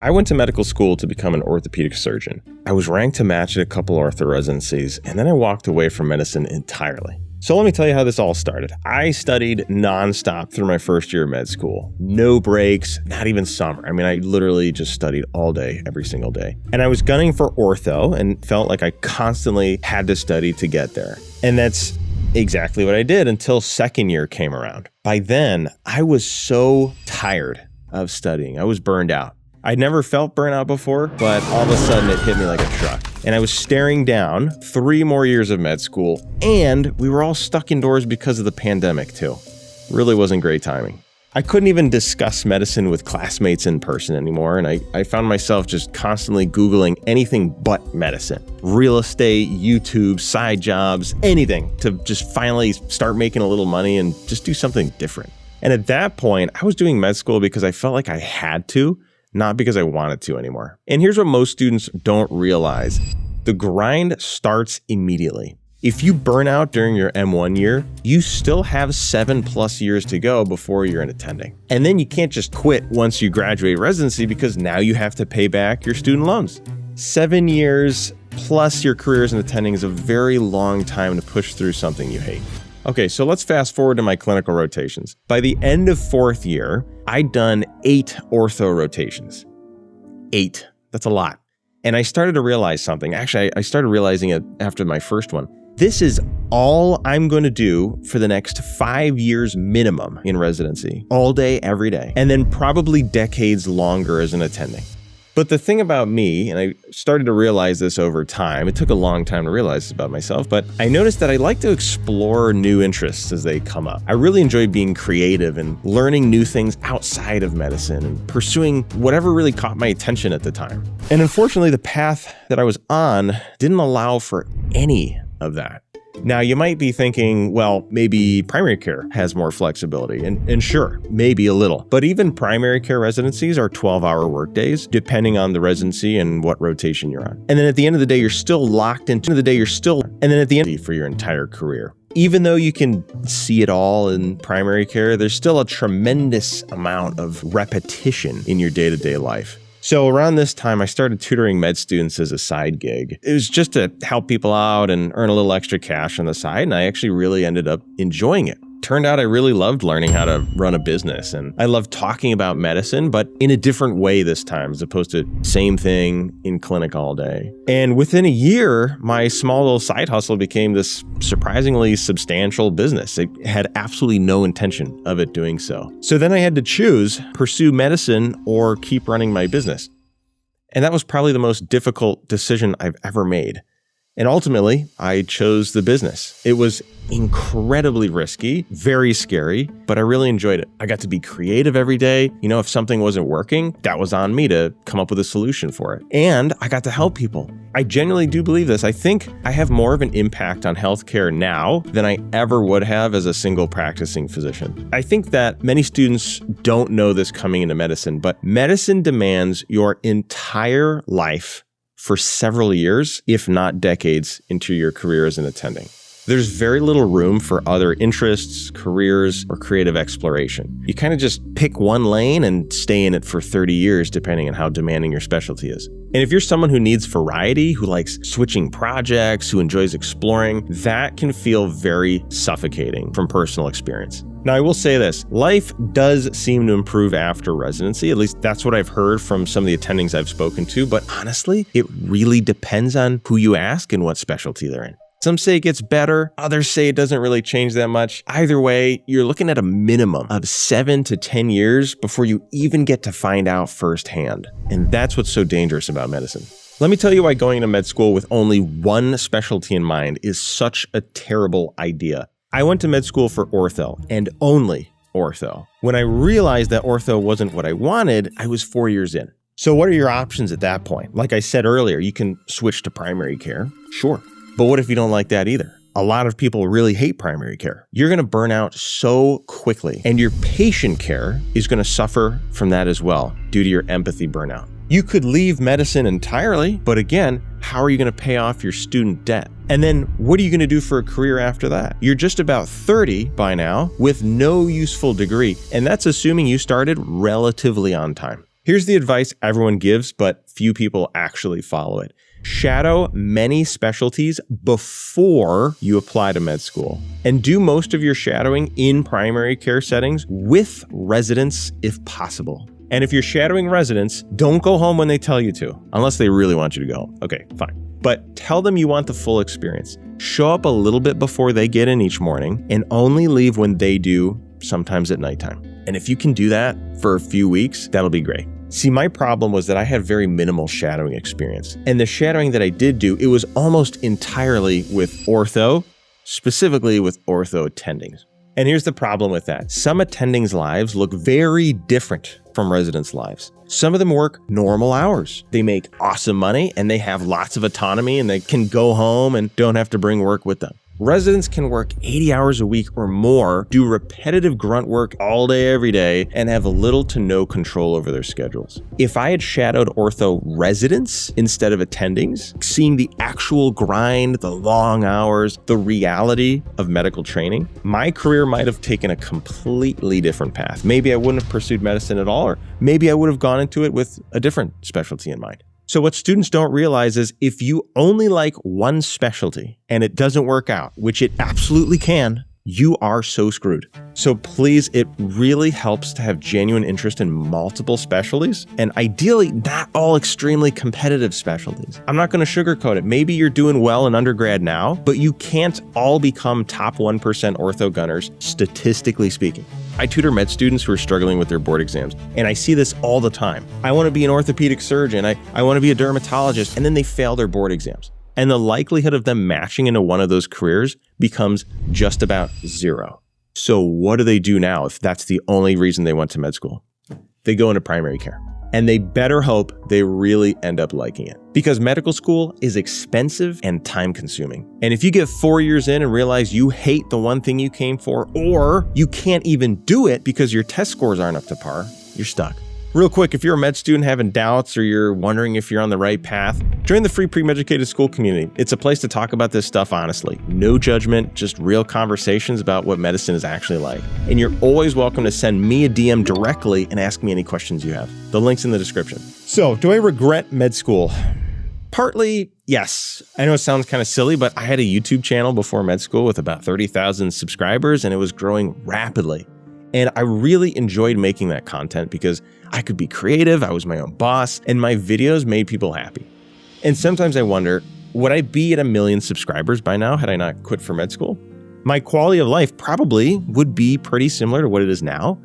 I went to medical school to become an orthopedic surgeon. I was ranked to match at a couple ortho residencies, and then I walked away from medicine entirely. So let me tell you how this all started. I studied nonstop through my first year of med school. No breaks, not even summer. I mean, I literally just studied all day, every single day. And I was gunning for ortho and felt like I constantly had to study to get there. And that's exactly what I did until second year came around. By then, I was so tired of studying. I was burned out. I'd never felt burnout before, but all of a sudden it hit me like a truck. And I was staring down 3 more years of med school, and we were all stuck indoors because of the pandemic too. Really wasn't great timing. I couldn't even discuss medicine with classmates in person anymore, and I found myself just constantly Googling anything but medicine. Real estate, YouTube, side jobs, anything to just finally start making a little money and just do something different. And at that point, I was doing med school because I felt like I had to, not because I wanted to anymore. And here's what most students don't realize. The grind starts immediately. If you burn out during your M1 year, you still have 7+ years to go before you're in attending. And then you can't just quit once you graduate residency because now you have to pay back your student loans. 7 years plus your career as an attending is a very long time to push through something you hate. Okay, so let's fast forward to my clinical rotations. By the end of 4th year, I'd done 8 ortho rotations. 8. That's a lot. And I started to realize something. Actually, I started realizing it after my first one. This is all I'm going to do for the next 5 years minimum in residency. All day, every day. And then probably decades longer as an attending. But the thing about me, and I started to realize this over time, it took a long time to realize this about myself, but I noticed that I like to explore new interests as they come up. I really enjoy being creative and learning new things outside of medicine and pursuing whatever really caught my attention at the time. And unfortunately, the path that I was on didn't allow for any of that. Now, you might be thinking, well, maybe primary care has more flexibility, and sure, maybe a little. But even primary care residencies are 12-hour workdays, depending on the residency and what rotation you're on. And then at the end of the day, you're still locked into the day, and then at the end for your entire career. Even though you can see it all in primary care, there's still a tremendous amount of repetition in your day-to-day life. So around this time, I started tutoring med students as a side gig. It was just to help people out and earn a little extra cash on the side, and I actually really ended up enjoying it. Turned out I really loved learning how to run a business, and I loved talking about medicine, but in a different way this time, as opposed to same thing in clinic all day. And within a year, my small little side hustle became this surprisingly substantial business. It had absolutely no intention of it doing so. So then I had to choose, pursue medicine or keep running my business. And that was probably the most difficult decision I've ever made. And ultimately, I chose the business. It was incredibly risky, very scary, but I really enjoyed it. I got to be creative every day. You know, if something wasn't working, that was on me to come up with a solution for it. And I got to help people. I genuinely do believe this. I think I have more of an impact on healthcare now than I ever would have as a single practicing physician. I think that many students don't know this coming into medicine, but medicine demands your entire life for several years, if not decades, into your career as an attending. There's very little room for other interests, careers, or creative exploration. You kind of just pick one lane and stay in it for 30 years, depending on how demanding your specialty is. And if you're someone who needs variety, who likes switching projects, who enjoys exploring, that can feel very suffocating from personal experience. Now, I will say this, life does seem to improve after residency. At least that's what I've heard from some of the attendings I've spoken to. But honestly, it really depends on who you ask and what specialty they're in. Some say it gets better. Others say it doesn't really change that much. Either way, you're looking at a minimum of 7 to 10 years before you even get to find out firsthand. And that's what's so dangerous about medicine. Let me tell you why going to med school with only one specialty in mind is such a terrible idea. I went to med school for ortho and only ortho. When I realized that ortho wasn't what I wanted, I was 4 years in. So what are your options at that point? Like I said earlier, you can switch to primary care. Sure. But what if you don't like that either? A lot of people really hate primary care. You're going to burn out so quickly, and your patient care is going to suffer from that as well due to your empathy burnout. You could leave medicine entirely, but again, how are you going to pay off your student debt? And then what are you going to do for a career after that? You're just about 30 by now with no useful degree, and that's assuming you started relatively on time. Here's the advice everyone gives, but few people actually follow it. Shadow many specialties before you apply to med school, and do most of your shadowing in primary care settings with residents if possible. And if you're shadowing residents, don't go home when they tell you to, unless they really want you to go. Okay, fine. But tell them you want the full experience. Show up a little bit before they get in each morning and only leave when they do, sometimes at nighttime. And if you can do that for a few weeks, that'll be great. See, my problem was that I had very minimal shadowing experience. And the shadowing that I did do, it was almost entirely with ortho, specifically with ortho attendings. And here's the problem with that. Some attendings' lives look very different from residents' lives. Some of them work normal hours. They make awesome money and they have lots of autonomy and they can go home and don't have to bring work with them. Residents can work 80 hours a week or more, do repetitive grunt work all day, every day, and have little to no control over their schedules. If I had shadowed ortho residents instead of attendings, seeing the actual grind, the long hours, the reality of medical training, my career might have taken a completely different path. Maybe I wouldn't have pursued medicine at all, or maybe I would have gone into it with a different specialty in mind. So what students don't realize is if you only like one specialty and it doesn't work out, which it absolutely can, you are so screwed. So please, it really helps to have genuine interest in multiple specialties and ideally not all extremely competitive specialties. I'm not going to sugarcoat it. Maybe you're doing well in undergrad now, but you can't all become top 1% ortho gunners, statistically speaking. I tutor med students who are struggling with their board exams, and I see this all the time. I want to be an orthopedic surgeon, I want to be a dermatologist, and then they fail their board exams. And the likelihood of them matching into one of those careers becomes just about zero. So what do they do now if that's the only reason they went to med school? They go into primary care. And they better hope they really end up liking it. Because medical school is expensive and time consuming. And if you get 4 years in and realize you hate the one thing you came for, or you can't even do it because your test scores aren't up to par, you're stuck. Real quick, if you're a med student having doubts or you're wondering if you're on the right path, join the free Premed-Educated School community. It's a place to talk about this stuff honestly. No judgment, just real conversations about what medicine is actually like. And you're always welcome to send me a DM directly and ask me any questions you have. The link's in the description. So, do I regret med school? Partly, yes. I know it sounds kind of silly, but I had a YouTube channel before med school with about 30,000 subscribers and it was growing rapidly. And I really enjoyed making that content because I could be creative, I was my own boss, and my videos made people happy. And sometimes I wonder, would I be at 1 million subscribers by now had I not quit for med school? My quality of life probably would be pretty similar to what it is now,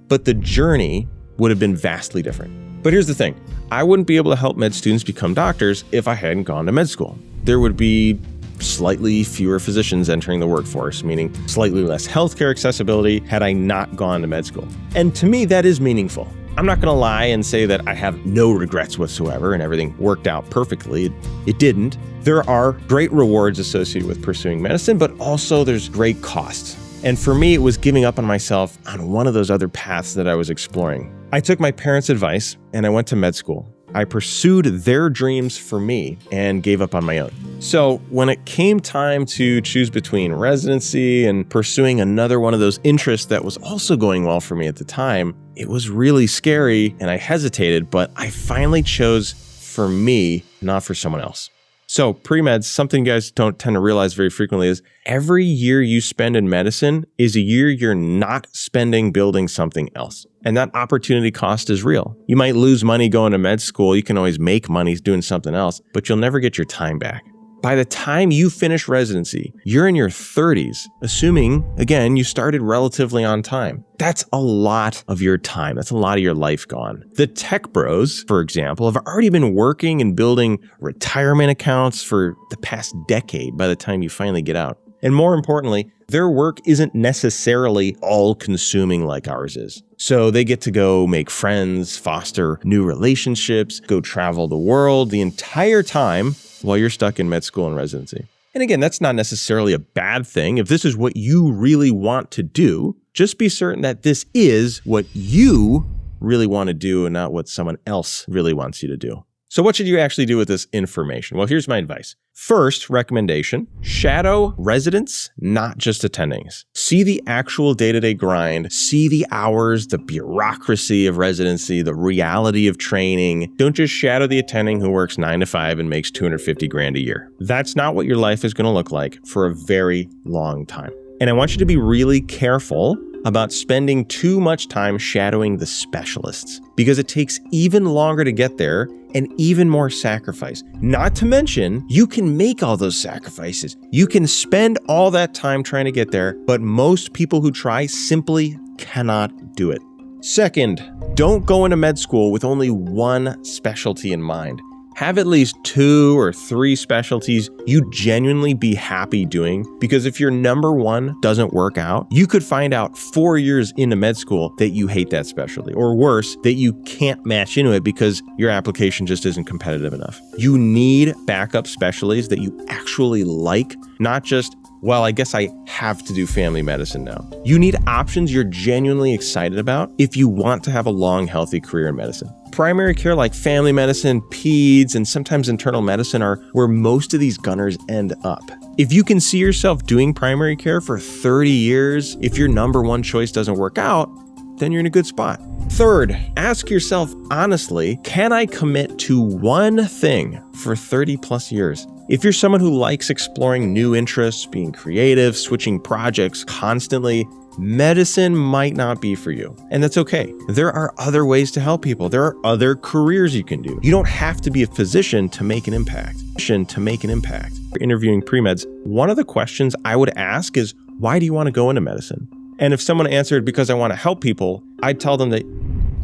but the journey would have been vastly different. But here's the thing, I wouldn't be able to help med students become doctors if I hadn't gone to med school. There would be slightly fewer physicians entering the workforce, meaning slightly less healthcare accessibility had I not gone to med school. And to me, that is meaningful. I'm not going to lie and say that I have no regrets whatsoever and everything worked out perfectly. It didn't. There are great rewards associated with pursuing medicine, but also there's great costs. And for me, it was giving up on myself on one of those other paths that I was exploring. I took my parents' advice and I went to med school. I pursued their dreams for me and gave up on my own. So when it came time to choose between residency and pursuing another one of those interests that was also going well for me at the time, it was really scary and I hesitated, but I finally chose for me, not for someone else. So pre-med, something you guys don't tend to realize very frequently is every year you spend in medicine is a year you're not spending building something else. And that opportunity cost is real. You might lose money going to med school. You can always make money doing something else, but you'll never get your time back. By the time you finish residency, you're in your 30s, assuming, again, you started relatively on time. That's a lot of your time. That's a lot of your life gone. The tech bros, for example, have already been working and building retirement accounts for the past decade by the time you finally get out. And more importantly, their work isn't necessarily all-consuming like ours is. So they get to go make friends, foster new relationships, go travel the world the entire time while you're stuck in med school and residency. And again, that's not necessarily a bad thing. If this is what you really want to do, just be certain that this is what you really want to do and not what someone else really wants you to do. So what should you actually do with this information? Well, here's my advice. First recommendation, shadow residents, not just attendings. See the actual day-to-day grind, see the hours, the bureaucracy of residency, the reality of training. Don't just shadow the attending who works 9 to 5 and makes $250,000 a year. That's not what your life is going to look like for a very long time. And I want you to be really careful about spending too much time shadowing the specialists because it takes even longer to get there and even more sacrifice. Not to mention, you can make all those sacrifices. You can spend all that time trying to get there, but most people who try simply cannot do it. Second, don't go into med school with only one specialty in mind. Have at least 2 or 3 specialties you genuinely be happy doing, because if your number one doesn't work out, you could find out 4 years into med school that you hate that specialty, or worse, that you can't match into it because your application just isn't competitive enough. You need backup specialties that you actually like, not just, well, I guess I have to do family medicine now. You need options you're genuinely excited about if you want to have a long, healthy career in medicine. Primary care like family medicine, peds, and sometimes internal medicine are where most of these gunners end up. If you can see yourself doing primary care for 30 years, if your number one choice doesn't work out, then you're in a good spot. Third, ask yourself honestly, can I commit to one thing for 30 plus years? If you're someone who likes exploring new interests, being creative, switching projects constantly, medicine might not be for you. And that's okay. There are other ways to help people. There are other careers you can do. You don't have to be a physician to make an impact. For interviewing pre-meds, one of the questions I would ask is, why do you want to go into medicine? And if someone answered, because I want to help people, I'd tell them that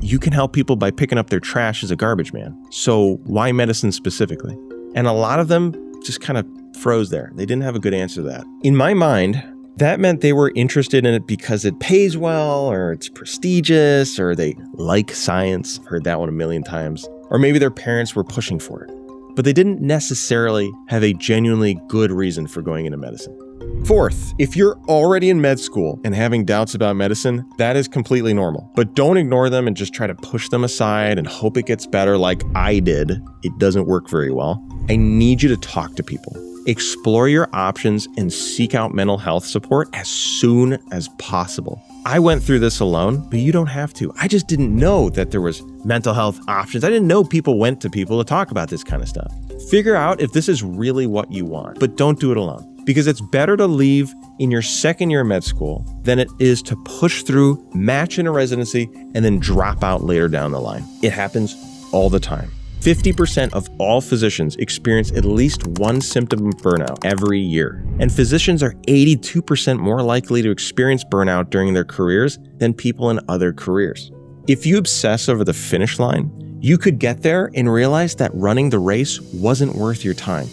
you can help people by picking up their trash as a garbage man. So why medicine specifically? And a lot of them just kind of froze there. They didn't have a good answer to that. In my mind, that meant they were interested in it because it pays well, or it's prestigious, or they like science. I've heard that one a million times. Or maybe their parents were pushing for it. But they didn't necessarily have a genuinely good reason for going into medicine. Fourth, if you're already in med school and having doubts about medicine, that is completely normal. But don't ignore them and just try to push them aside and hope it gets better like I did. It doesn't work very well. I need you to talk to people. Explore your options and seek out mental health support as soon as possible. I went through this alone, but you don't have to. I just didn't know that there was mental health options. I didn't know people went to people to talk about this kind of stuff. Figure out if this is really what you want, but don't do it alone. Because it's better to leave in your second year of med school than it is to push through, match in a residency, and then drop out later down the line. It happens all the time. 50% of all physicians experience at least one symptom of burnout every year. And physicians are 82% more likely to experience burnout during their careers than people in other careers. If you obsess over the finish line, you could get there and realize that running the race wasn't worth your time.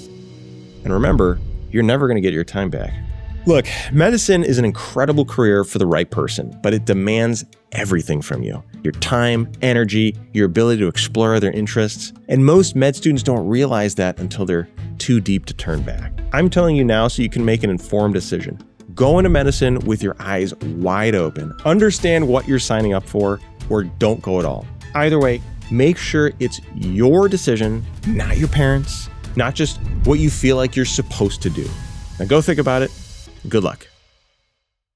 And remember, you're never going to get your time back. Look, medicine is an incredible career for the right person, but it demands everything from you. Your time, energy, your ability to explore other interests. And most med students don't realize that until they're too deep to turn back. I'm telling you now so you can make an informed decision. Go into medicine with your eyes wide open. Understand what you're signing up for, or don't go at all. Either way, make sure it's your decision, not your parents', not just what you feel like you're supposed to do. Now go think about it. Good luck.